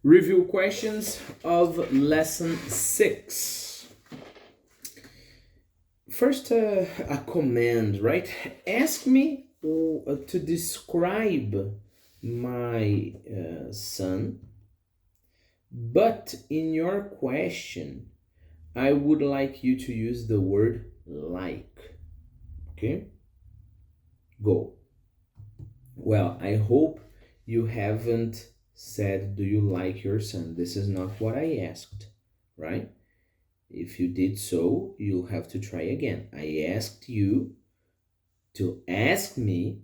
Review questions of lesson 6. First, a command, right? Ask me to describe my son, but in your question, I would like you to use the word like. Okay? Go. Well, I hope you haven't said, do you like your son? This is not what I asked, right? If you did so, you'll have to try again. I asked you to ask me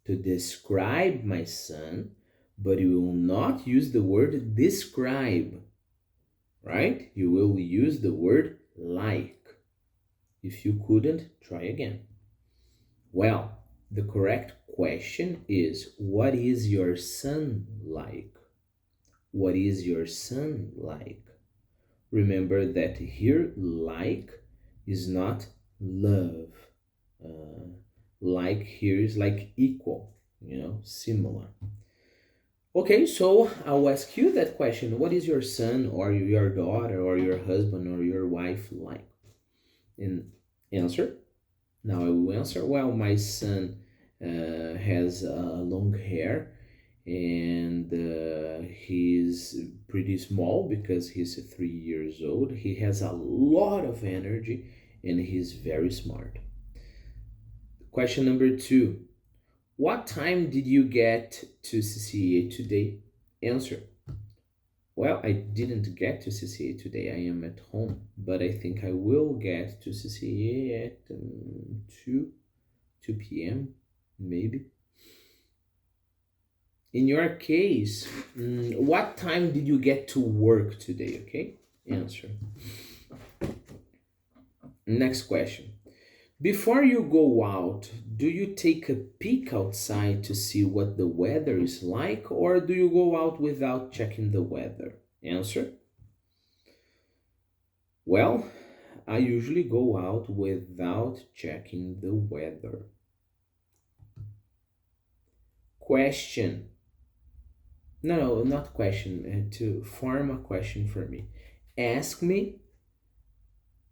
to describe my son, but you will not use the word describe, right? You will use the word like. If you couldn't, try again. Well, the correct question is, what is your son like? What is your son like? Remember that here, like is not love. Like here is like equal, similar. Okay, so I'll ask you that question. What is your son or your daughter or your husband or your wife like? And answer. Now I will answer. Well, my son has long hair and he's pretty small because he's 3 years old. He has a lot of energy and he's very smart. Question number 2. What time did you get to CCA today? Answer. Well, I didn't get to CCA today. I am at home, but I think I will get to CCA at 2 p.m. maybe. In your case, what time did you get to work today? Okay, answer. Next question. Before you go out, do you take a peek outside to see what the weather is like, or do you go out without checking the weather? Answer. Well, I usually go out without checking the weather. Question. No, not question. To form a question for me. Ask me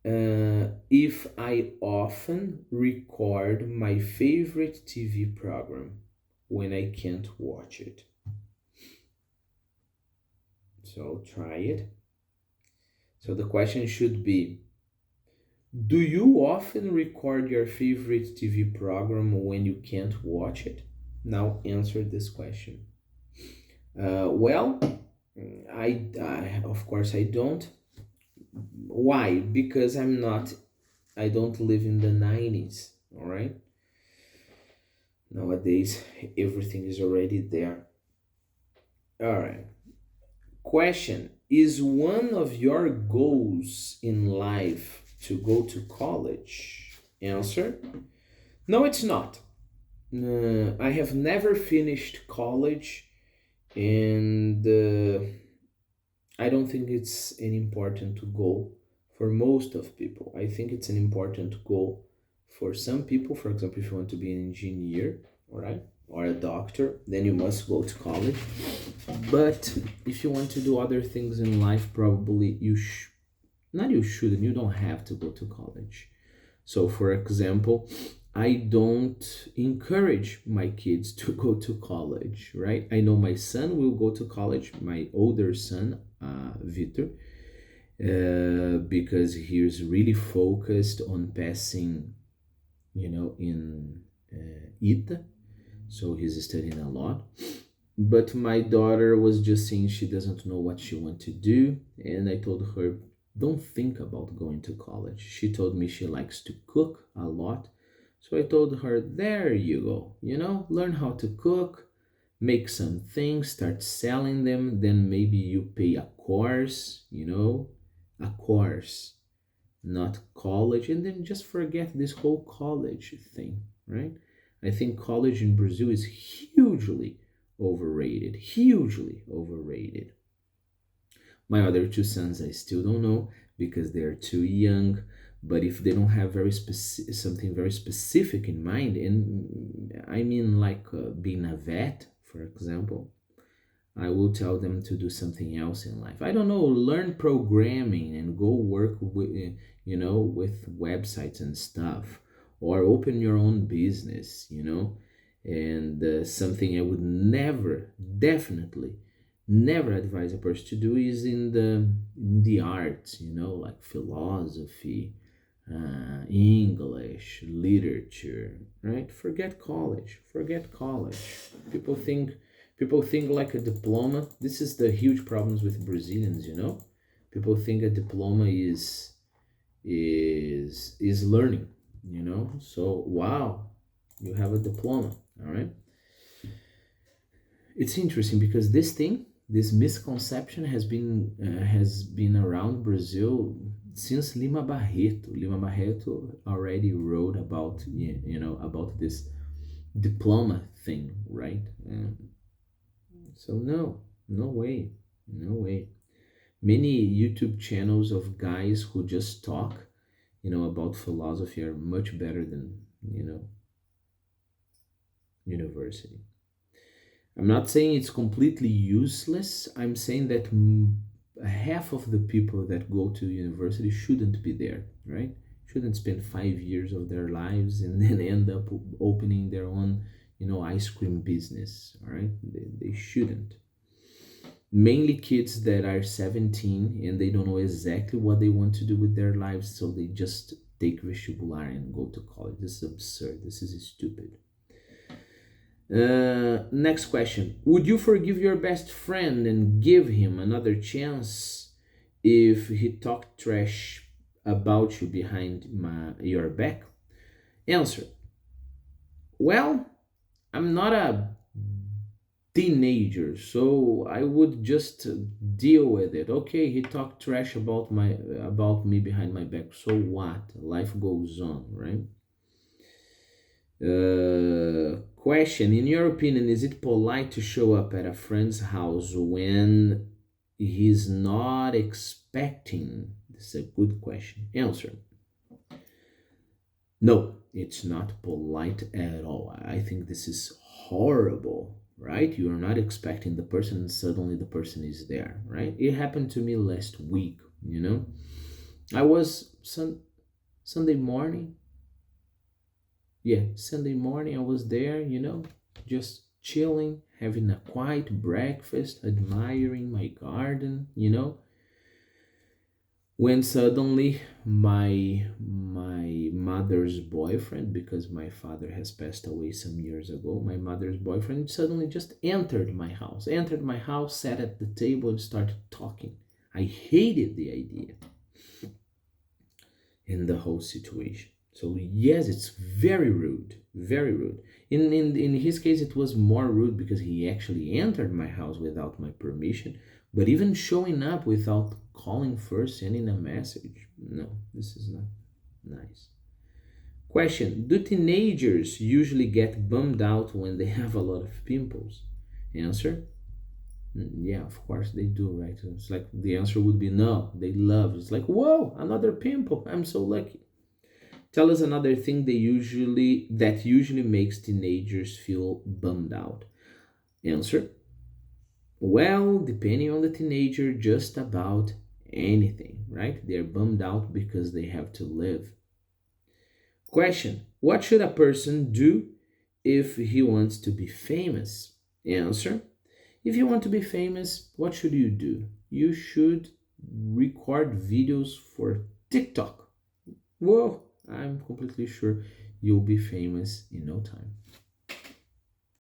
if I often record my favorite TV program when I can't watch it. So try it. So the question should be, do you often record your favorite TV program when you can't watch it? Now answer this question. Well, I of course I don't. Why? Because I don't live in the 90s, all right? Nowadays, everything is already there. All right. Question. Is one of your goals in life to go to college? Answer. No, it's not. I have never finished college and I don't think it's an important goal for most of people. I think it's an important goal for some people. For example, if you want to be an engineer, all right, or a doctor, then you must go to college. But if you want to do other things in life, probably not you shouldn't, you don't have to go to college. So, for example, I don't encourage my kids to go to college, right? I know my son will go to college, my older son, Victor, because he's really focused on passing, in ITA. So he's studying a lot. But my daughter was just saying she doesn't know what she wants to do. And I told her, don't think about going to college. She told me she likes to cook a lot. So I told her, there you go, learn how to cook, make some things, start selling them, then maybe you pay a course, a course, not college, and then just forget this whole college thing, right? I think college in Brazil is hugely overrated. My other two sons, I still don't know because they're too young. But if they don't have something very specific in mind, and I mean like being a vet, for example, I will tell them to do something else in life. I don't know, learn programming and go work with, with websites and stuff, or open your own business, And something I would never, definitely, never advise a person to do is in the arts, like philosophy, English, literature, right? Forget college. Forget college. People think people think like a diploma. This is the huge problems with Brazilians, People think a diploma is learning, So wow, you have a diploma, all right? It's interesting because this misconception has been around Brazil since Lima Barreto. Lima Barreto already wrote about about this diploma thing, right? So no, no way, no way. Many YouTube channels of guys who just talk, about philosophy are much better than university. I'm not saying it's completely useless. I'm saying that half of the people that go to university shouldn't be there, right? Shouldn't spend 5 years of their lives and then end up opening their own, ice cream business, all right? They shouldn't. Mainly kids that are 17 and they don't know exactly what they want to do with their lives, so they just take vestibular and go to college. This is absurd. This is stupid. Next question. Would you forgive your best friend and give him another chance if he talked trash about you behind your back? Answer. Well, I'm not a teenager, so I would just deal with it. Okay, he talked trash about me behind my back. So what? Life goes on, right? Question. In your opinion, is it polite to show up at a friend's house when he's not expecting? This is a good question. Answer. No, it's not polite at all. I think this is horrible, right? You are not expecting the person and suddenly the person is there, right? It happened to me last week, I was Sunday morning. Yeah, Sunday morning I was there, just chilling, having a quiet breakfast, admiring my garden, when suddenly my mother's boyfriend, because my father has passed away some years ago, my mother's boyfriend suddenly just entered my house, sat at the table and started talking. I hated the idea in the whole situation. So yes, it's very rude, very rude. In his case, it was more rude because he actually entered my house without my permission. But even showing up without calling first, sending a message, no, this is not nice. Question: do teenagers usually get bummed out when they have a lot of pimples? Answer: yeah, of course they do, right? It's like the answer would be no. They love. It's like, whoa, another pimple. I'm so lucky. Tell us another thing that usually makes teenagers feel bummed out. Answer. Well, depending on the teenager, just about anything, right? They're bummed out because they have to live. Question. What should a person do if he wants to be famous? Answer. If you want to be famous, what should you do? You should record videos for TikTok. Whoa, I'm completely sure you'll be famous in no time.